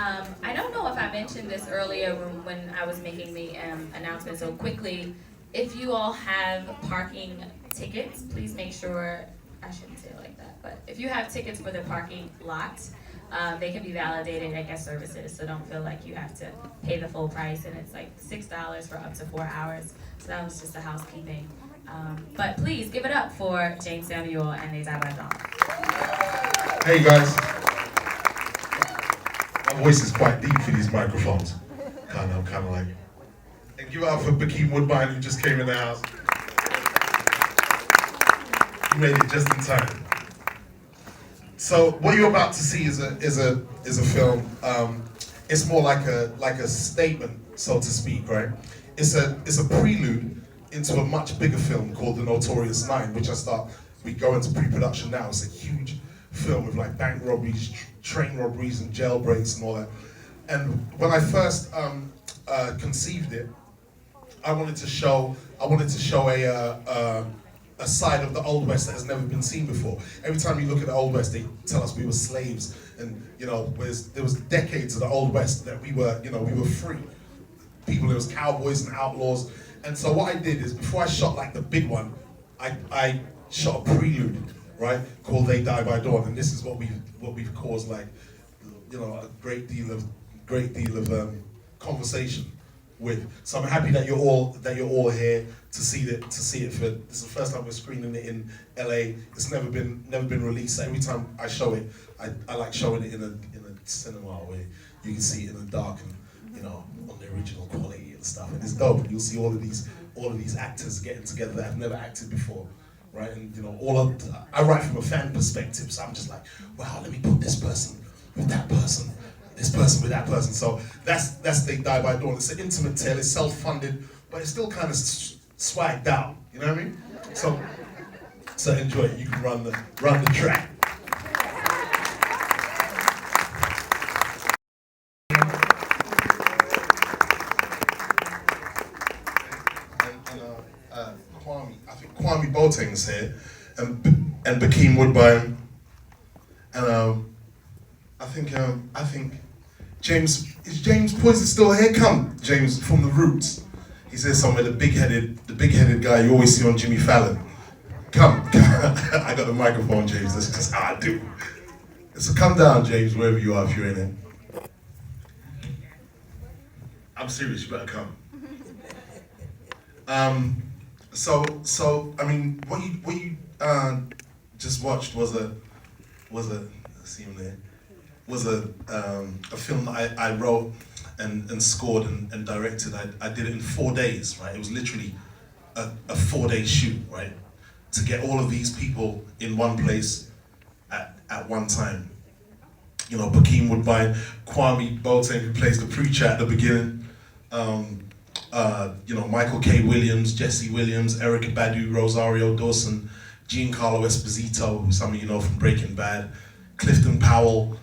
I don't know if I mentioned this earlier when I was making the announcement so quickly. If you all have parking tickets, please make sure, I shouldn't say it like that, but if you have tickets for the parking lot, they can be validated at guest services, so don't feel like you have to pay the full price, and it's like $6 for up to 4 hours. So that was just a housekeeping. But please give it up for Jeymes Samuel and Les Abadons. Hey guys. My voice is quite deep for these microphones. I'm kind of like, and give it up for Bokeem Woodbine who just came in the house. He made it just in time. So what you're about to see is a film. It's more like a statement, so to speak, right? It's a prelude into a much bigger film called The Notorious Nine, which we go into pre-production now. It's a huge film with like bank robberies, train robberies, and jailbreaks and all that. And when I first conceived it, I wanted to show a side of the Old West that has never been seen before. Every time you look at the Old West, they tell us we were slaves, and there was decades of the Old West that we were free. There was cowboys and outlaws. And so what I did is, before I shot like the big one, I shot a prelude, right, called They Die by Dawn, and this is what we've caused, like, a great deal of conversation with. So I'm happy that you're all here to see it. This is the first time we're screening it in L.A. It's never been released. So every time I show it, I like showing it in a cinema where you can see it in the dark and on the original quality and stuff. And it's dope. You'll see all of these actors getting together that have never acted before, right? And I write from a fan perspective, so I'm just like, wow, let me put this person with that person, this person with that person. So that's They Die by Dawn. It's an intimate tale. It's self-funded, but it's still kind of swagged out. You know what I mean? So enjoy it. You can run the track. Kwame, I think Kwame Boateng's here, and Bokeem Woodbine, and I think Jeymes Poyser still here? Come, Jeymes from the Roots. He's here somewhere. The big-headed guy you always see on Jimmy Fallon. Come, I got the microphone, Jeymes. That's just how I do. So come down, Jeymes, wherever you are, if you're in it. I'm serious. You better come. So I mean, what you just watched was a film that I wrote and scored and directed. I did it in 4 days, right? It was literally a 4-day shoot, right? To get all of these people in one place at one time. Bokeem Woodbine, Kwame Boateng, who plays the preacher at the beginning. Michael K. Williams, Jesse Williams, Erykah Badu, Rosario Dawson, Giancarlo Esposito, who some of you know from Breaking Bad, Clifton Powell,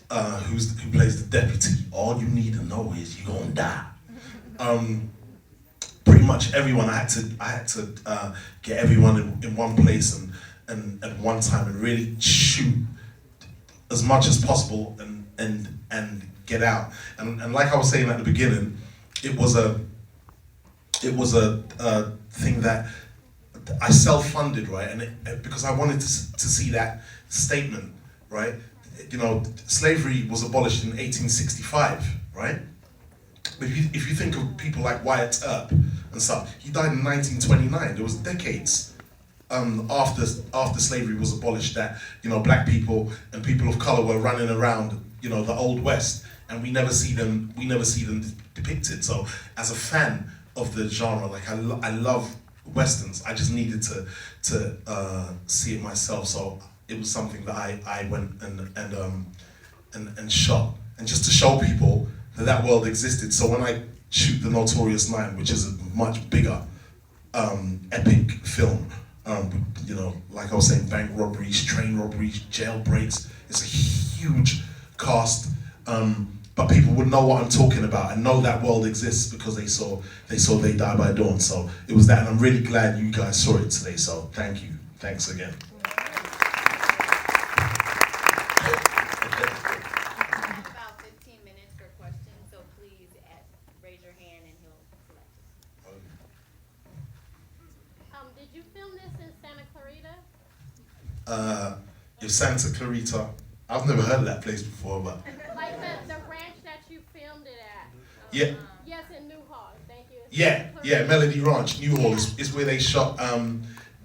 who plays the deputy. All you need to know is you're gonna die. Pretty much everyone. I had to get everyone in one place and at one time and really shoot as much as possible and get out. And like I was saying at the beginning, it was a thing that I self-funded, right? And because I wanted to see that statement, right? Slavery was abolished in 1865, right? But if you think of people like Wyatt Earp and stuff, he died in 1929. There was decades after slavery was abolished that black people and people of color were running around the Old West, and we never see them depicted. So as a fan of the genre, like I love westerns. I just needed to see it myself. So it was something that I went and shot, and just to show people that world existed. So when I shoot The Notorious Nine, which is a much bigger epic film, like I was saying, bank robberies, train robberies, jailbreaks. It's a huge cast. But people would know what I'm talking about and know that world exists because they saw They Die by Dawn. So it was that, and I'm really glad you guys saw it today. So thank you. Thanks again. About 15 minutes Santa Clarita. I've never heard of that place before, but Like the ranch that you filmed it at. yeah, Yes, in Newhall. Thank you. yeah, Melody Ranch, Newhall is where they shot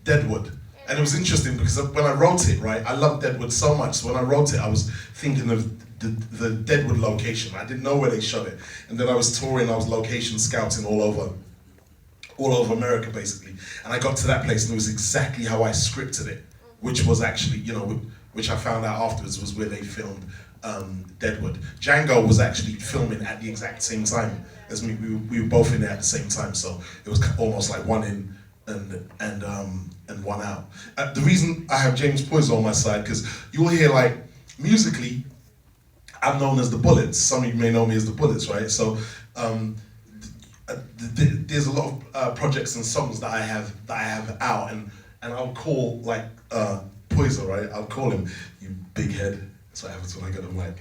Deadwood. And it was interesting because when I wrote it, right, I love Deadwood so much. So when I wrote it, I was thinking of the Deadwood location. I didn't know where they shot it. And then I was touring, I was location scouting all over America, basically. And I got to that place and it was exactly how I scripted it, which was actually, which I found out afterwards was where they filmed Deadwood. Django was actually filming at the exact same time as me. We were both in there at the same time, so it was almost like one in and one out. The reason I have Jeymes Poyser on my side, because you'll hear like musically, I'm known as the Bullitts. Some of you may know me as the Bullitts, right? So there's a lot of projects and songs that I have out, and I'll call like Poyser, right? I'll call him, "You big head." That's what happens when I get him like,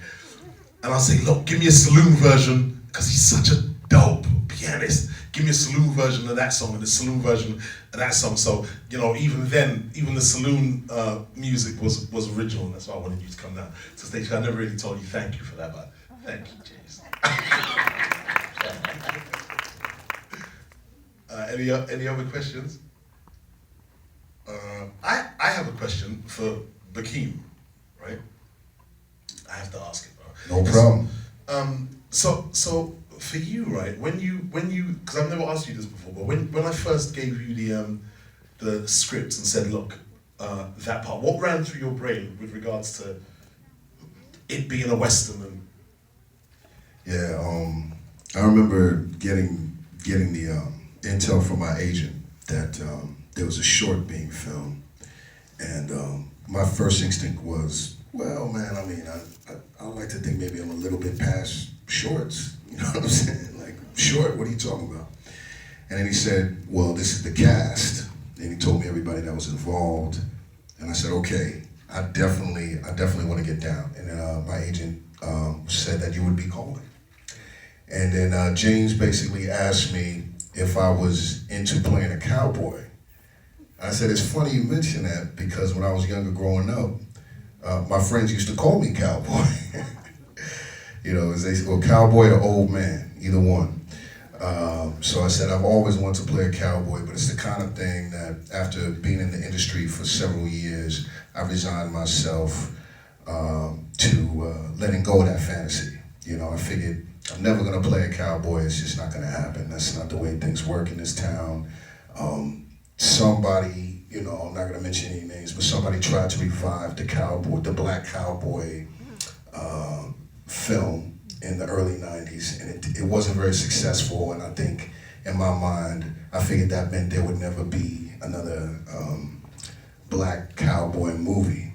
and I'll say, "Look, give me a saloon version," because he's such a dope pianist. Give me a saloon version of that song and the saloon version of that song. So, even then, even the saloon music was original, and that's why I wanted you to come down to stage. I never really told you thank you for that, but thank you, Jeymes. Any other questions? I have a question for Bokeem, right? I have to ask it, bro. No problem. So for you, right? When you, because I've never asked you this before, but when I first gave you the script and said, look, that part, what ran through your brain with regards to it being a Western? And Yeah, I remember getting the intel from my agent that there was a short being filmed, and my first instinct was, well, man, I mean, I like to think maybe I'm a little bit past shorts. You know what I'm saying? Like, short, what are you talking about? And then he said, well, this is the cast. And he told me everybody that was involved. And I said, okay, I definitely want to get down. And then my agent said that you would be calling. And then Jeymes basically asked me if I was into playing a cowboy. I said, it's funny you mention that, because when I was younger growing up, my friends used to call me cowboy. As they say, well, cowboy or old man, either one. So I said, I've always wanted to play a cowboy, but it's the kind of thing that after being in the industry for several years, I resigned myself to letting go of that fantasy. I figured I'm never gonna play a cowboy, it's just not gonna happen. That's not the way things work in this town. Somebody, I'm not gonna mention any names, but somebody tried to revive the black cowboy film in the early 90s, and it wasn't very successful, and I think in my mind, I figured that meant there would never be another black cowboy movie.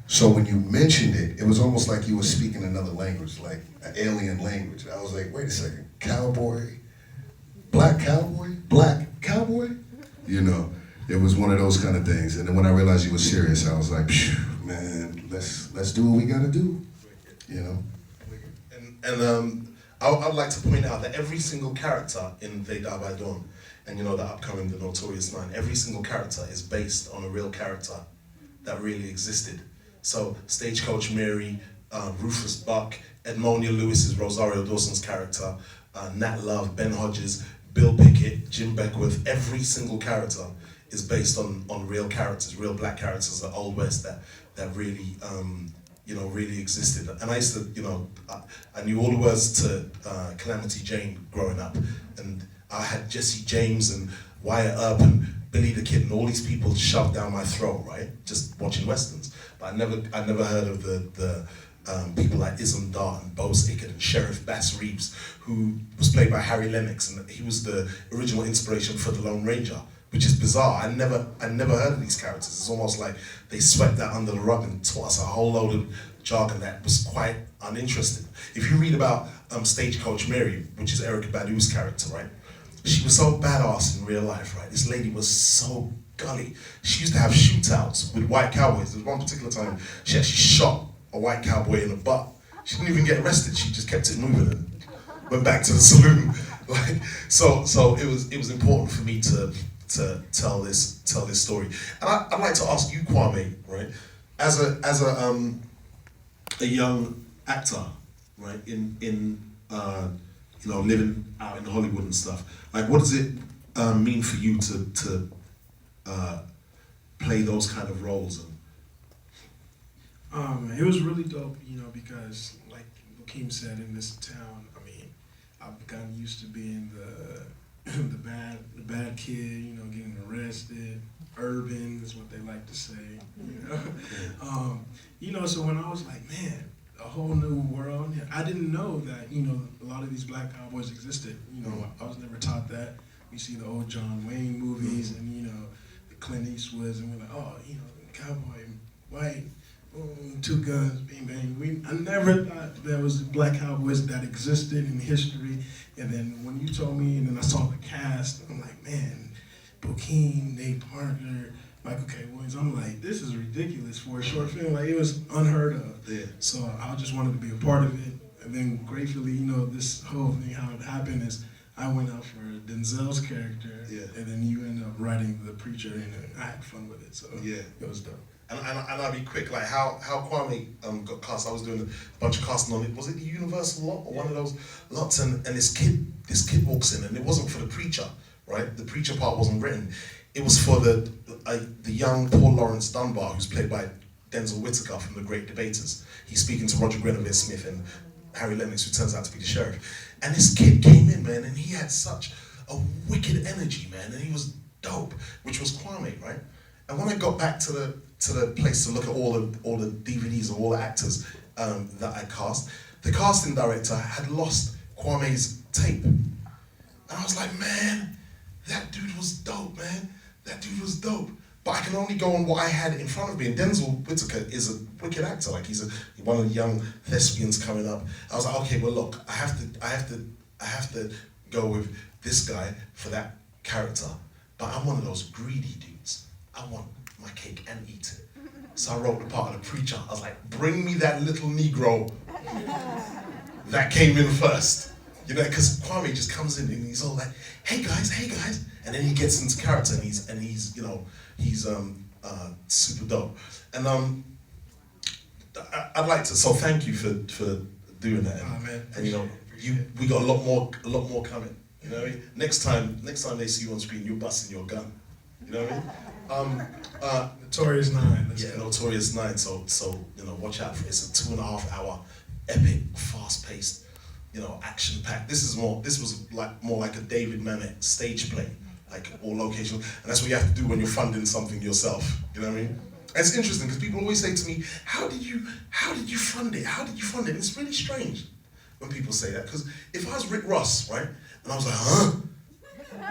So when you mentioned it, it was almost like you were speaking another language, like an alien language. I was like, wait a second, cowboy, black cowboy? It was one of those kind of things. And then when I realized you were serious, I was like, man, let's do what we gotta do, And I'd like to point out that every single character in They Die by Dawn, and the upcoming The Notorious Nine, every single character is based on a real character that really existed. So Stagecoach Mary, Rufus Buck, Edmonia Lewis is Rosario Dawson's character, Nat Love, Ben Hodges, Bill Pickett, Jim Beckworth, every single character is based on real characters, real black characters of the Old West that really really existed. And I used to, I knew all the words to Calamity Jane growing up, and I had Jesse James and Wyatt Earp and Billy the Kid and all these people shoved down my throat, right? Just watching Westerns. But I never heard of the people like Ism Dart and Bose Ickett and Sheriff Bass Reeves, who was played by Harry Lennox, and he was the original inspiration for The Lone Ranger, which is bizarre. I never heard of these characters. It's almost like they swept that under the rug and taught us a whole load of jargon that was quite uninteresting. If you read about Stagecoach Mary, which is Erykah Badu's character, right? She was so badass in real life, right? This lady was so gully. She used to have shootouts with white cowboys. There was one particular time she actually shot a white cowboy in the butt. She didn't even get arrested. She just kept it moving and went back to the saloon. So it was important for me to tell this story. And I'd like to ask you, Kwame, right? as a young actor, right, in living out in Hollywood and stuff, like what does it mean for you to play those kind of roles? It was really dope, because like Bokeem said, in this town, I mean, I've gotten used to being the bad kid, getting arrested. Urban is what they like to say, So when I was like, man, a whole new world. I didn't know that, a lot of these black cowboys existed. I was never taught that. We see the old John Wayne movies and, the Clint Eastwoods, and we're like, oh, cowboy, white, boom, two guns, bang, bang. I never thought there was black cowboys that existed in history. And then when you told me, and then I saw the cast, I'm like, man, Bokeem, Nate Parker, Michael K. Williams. I'm like, this is ridiculous for a short film. Like, it was unheard of. Yeah. So I just wanted to be a part of it. And then gratefully, this whole thing, how it happened is I went out for Denzel's character, and then you end up writing the preacher, and I had fun with it. So it was dope. And I'll be quick, like how Kwame got cast. I was doing a bunch of casting on it. Was it the Universal lot or one of those lots? And this kid walks in, and it wasn't for the preacher, right? The preacher part wasn't written. It was for the young Paul Lawrence Dunbar, who's played by Denzel Whitaker from The Great Debaters. He's speaking to Roger Guenveur Smith and Harry Lennox, who turns out to be the sheriff. And this kid came in, man, and he had such a wicked energy, man, and he was dope, which was Kwame, right? And when I got back to the place to look at all the DVDs of all the actors that I cast, the casting director had lost Kwame's tape. And I was like, man, that dude was dope, man. That dude was dope. But I can only go on what I had in front of me. And Denzel Whitaker is a wicked actor. Like, he's one of the young thespians coming up. I was like, okay, well look, I have to go with this guy for that character. But I'm one of those greedy dudes. I want my cake and eat it. So I wrote the part of the preacher. I was like, bring me that little Negro that came in first. Because Kwame just comes in and he's all like, hey guys. And then he gets into character and he's super dope. And I'd like to, so thank you for doing that. Oh, man. And we got a lot more coming. You know what I mean? Next time they see you on screen, you're busting your gun. You know what I mean? Notorious 9. Notorious 9. So watch out for it. It's a 2.5 hour epic, fast-paced, action packed. This was more like a David Mamet stage play, like all location, and that's what you have to do when you're funding something yourself. You know what I mean? And it's interesting because people always say to me, "How did you fund it? How did you fund it?" And it's really strange when people say that, because if I was Rick Ross, right, and I was like, huh,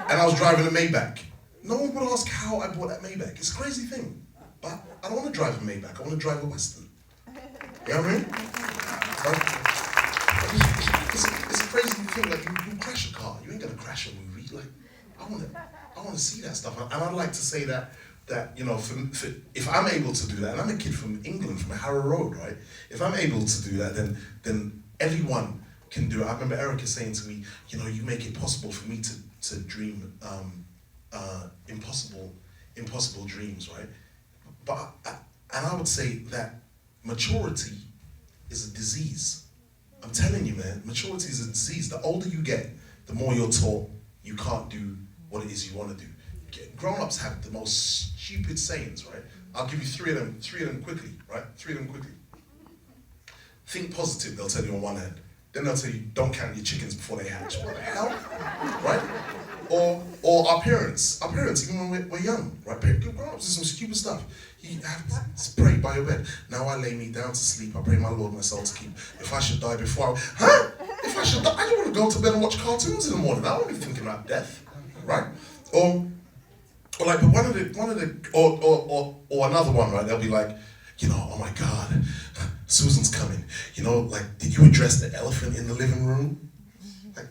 and I was driving a Maybach, no one would ask how I bought that Maybach. It's a crazy thing, but I don't want to drive a Maybach. I want to drive a Western. You know what I mean? It's a crazy thing. Like you crash a car, you ain't gonna crash a movie. Like I want to see that stuff, and I'd like to say that for if I'm able to do that, and I'm a kid from England, from Harrow Road, right? If I'm able to do that, then everyone can do it. I remember Erica saying to me, you make it possible for me to dream impossible dreams, right? But I would say that maturity is a disease. I'm telling you, man, maturity is a disease. The older you get, the more you're taught you can't do what it is you want to do. Grown-ups have the most stupid sayings, right? I'll give you three of them quickly, right? Three of them quickly. Think positive, they'll tell you on one hand. Then they'll tell you, don't count your chickens before they hatch. What the hell, right? Or our parents, even when we're young, right? Grown-ups do some stupid stuff. You have to pray by your bed. Now I lay me down to sleep. I pray my Lord my soul to keep. If I should die before if I should die, I don't want to go to bed and watch cartoons in the morning. I don't want to be thinking about death, right? Or another one, right? They'll be like, oh my God, Susan's coming. Did you address the elephant in the living room? Like,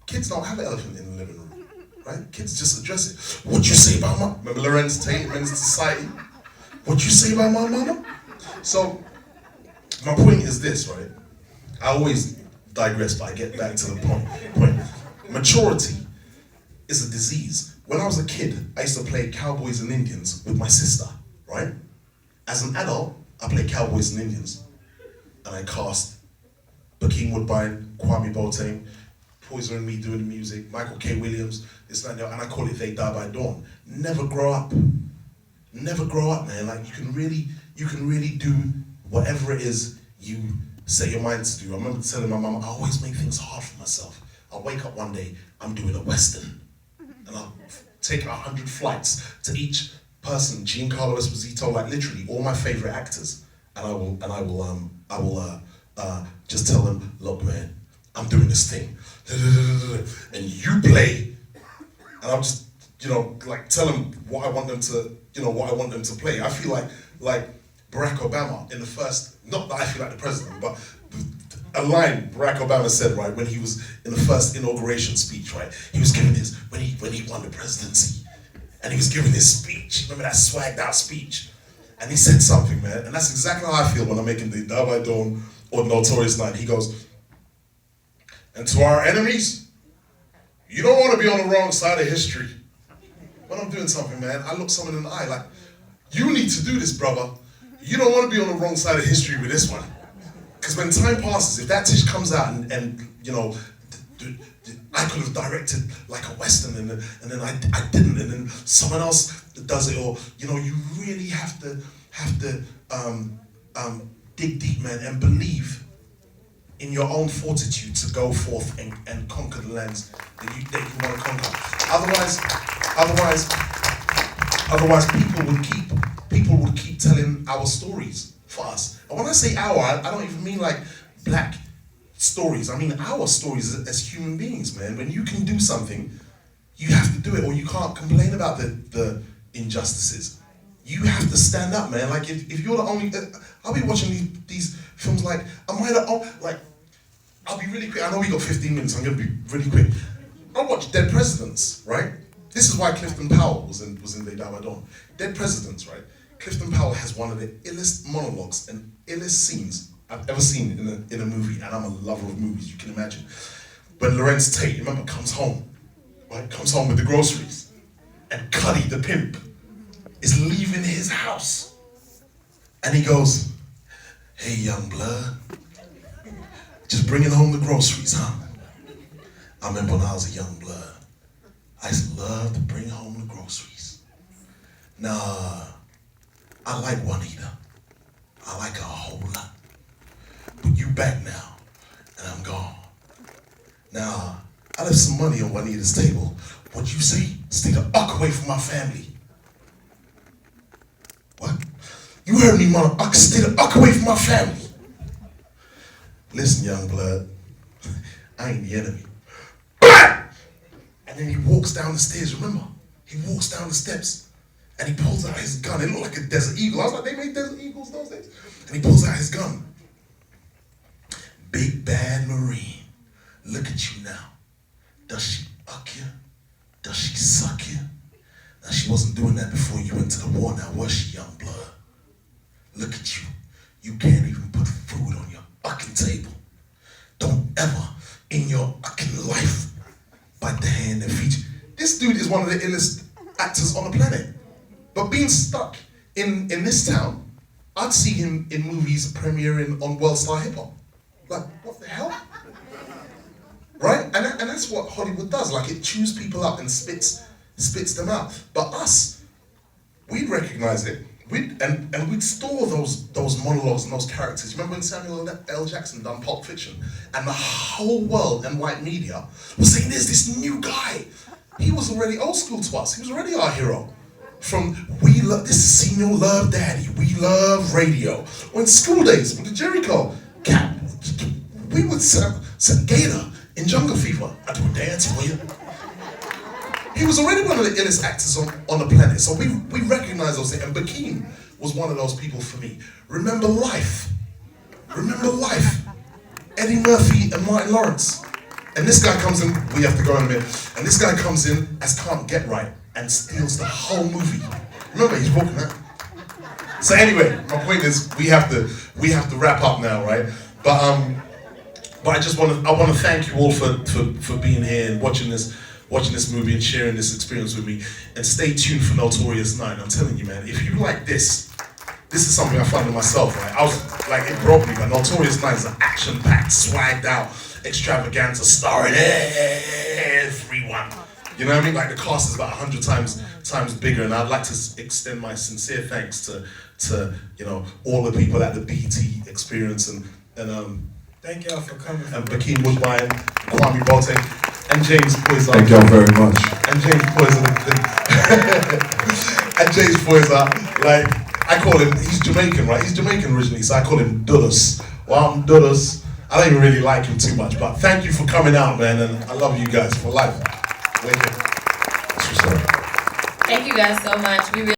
kids don't have an elephant in the living room, right? Kids just address it. What'd you say about my? Remember Lorenz Tate, Men's Society? What'd you say about my mama? So, my point is this, right? I always digress, but I get back to the point. Maturity is a disease. When I was a kid, I used to play cowboys and Indians with my sister, right? As an adult, I played Cowboys and Indians, and I cast Bokeem, Woodbine, Kwame, Boateng, Poyser and me doing the music, Michael K. Williams, this and that, and I call it They Die by Dawn. Never grow up. Never grow up, man. Like you can really do whatever it is you set your mind to do. I remember telling my mum, I always make things hard for myself. I'll wake up one day, I'm doing a Western, and I'll take 100 flights to each person, Giancarlo Esposito, like literally all my favorite actors, and I will just tell them, look, man, I'm doing this thing, and you play, and I'll just, like tell them what I want them to, play. I feel like Barack Obama in the first, not that I feel like the president, but a line Barack Obama said, right, when he was in the first inauguration speech, right, he was giving his, when he won the presidency, and he was giving his speech, remember that swagged out speech, and he said something, man, and that's exactly how I feel when I'm making the Die by Dawn or Notorious 9. He goes, and to our enemies, you don't want to be on the wrong side of history. When I'm doing something, man, I look someone in the eye like, you need to do this, brother. You don't want to be on the wrong side of history with this one. Because when time passes, if that tish comes out and I could have directed like a Western and then I didn't, and then someone else does it, or, you really have to dig deep, man, and believe in your own fortitude to go forth and conquer the lands that you want to conquer. Otherwise people would keep telling our stories for us. And when I say our, I don't even mean like black stories. I mean our stories as human beings, man. When you can do something, you have to do it, or you can't complain about the injustices. You have to stand up, man. Like if you're the only, I'll be watching these films like, I'll be really quick. I know we got 15 minutes, I'm gonna be really quick. I watched Dead Presidents, right? This is why Clifton Powell was in They Die by Dawn. Dead Presidents, right? Clifton Powell has one of the illest monologues and illest scenes I've ever seen in a movie, and I'm a lover of movies, you can imagine. When Lorenz Tate, remember, comes home, right? Comes home with the groceries, and Cuddy the pimp is leaving his house, and he goes, "Hey, young blood, just bringing home the groceries, huh? I remember when I was a young blood, I used to love to bring home the groceries. Now, I like Juanita. I like her a whole lot. But you back now, and I'm gone. Now, I left some money on Juanita's table. What'd you say? Stay the fuck away from my family." What? You heard me, mother. Stay the fuck away from my family. Listen, young blood, I ain't the enemy. And then he walks down the stairs, remember? He walks down the steps and he pulls out his gun. It looked like a Desert Eagle. I was like, they made Desert Eagles those days. And he pulls out his gun. "Big bad Marine, look at you now. Does she fuck you? Does she suck you? Now she wasn't doing that before you went to the war, now was she, young blood? Look at you. You can't even put food on your fucking table. Don't ever in your fucking life bite the hand that feeds you." This dude is one of the illest actors on the planet. But being stuck in this town, I'd see him in movies premiering on World Star Hip Hop. Like, what the hell? Right? And that's what Hollywood does. Like, it chews people up and spits them out. But us, we'd recognize it. We'd store those monologues and those characters. Remember when Samuel L. Jackson done Pulp Fiction, and the whole world and white media was saying, "There's this new guy." He was already old school to us. He was already our hero. From this is Senior Love Daddy, we love radio. Or in School Days with the Jericho Cap, we would set Gator in Jungle Fever. I do a dance for you. He was already one of the illest actors on the planet, so we recognize those things. And Bokeem was one of those people for me. Remember Life. Eddie Murphy and Martin Lawrence. And this guy comes in, we have to go in a minute, and this guy comes in as Can't Get Right and steals the whole movie. Remember, he's walking out. So anyway, my point is, we have to wrap up now, right? But I want to thank you all for being here and watching this movie and sharing this experience with me. And stay tuned for Notorious 9. I'm telling you, man, if you like this, this is something I found in myself, right? I was like, it broke me, but Notorious Nights are action-packed, swagged out, extravaganza, starring everyone. You know what I mean? Like the cast is about 100 times bigger, and I'd like to extend my sincere thanks to all the people at the BT Experience and Thank y'all for coming. and Bokeem, Woodbine, Kwame, Boateng, and Jeymes Poyser. Thank y'all very much. And Jeymes Poyser. And Jeymes Poyser, like, I call him, he's Jamaican, right? He's Jamaican originally, so I call him Dulles. Well, I'm Dulles. I don't even really like him too much, but thank you for coming out, man, and I love you guys for life. Wicked. That's what's up. Thank you guys so much. We really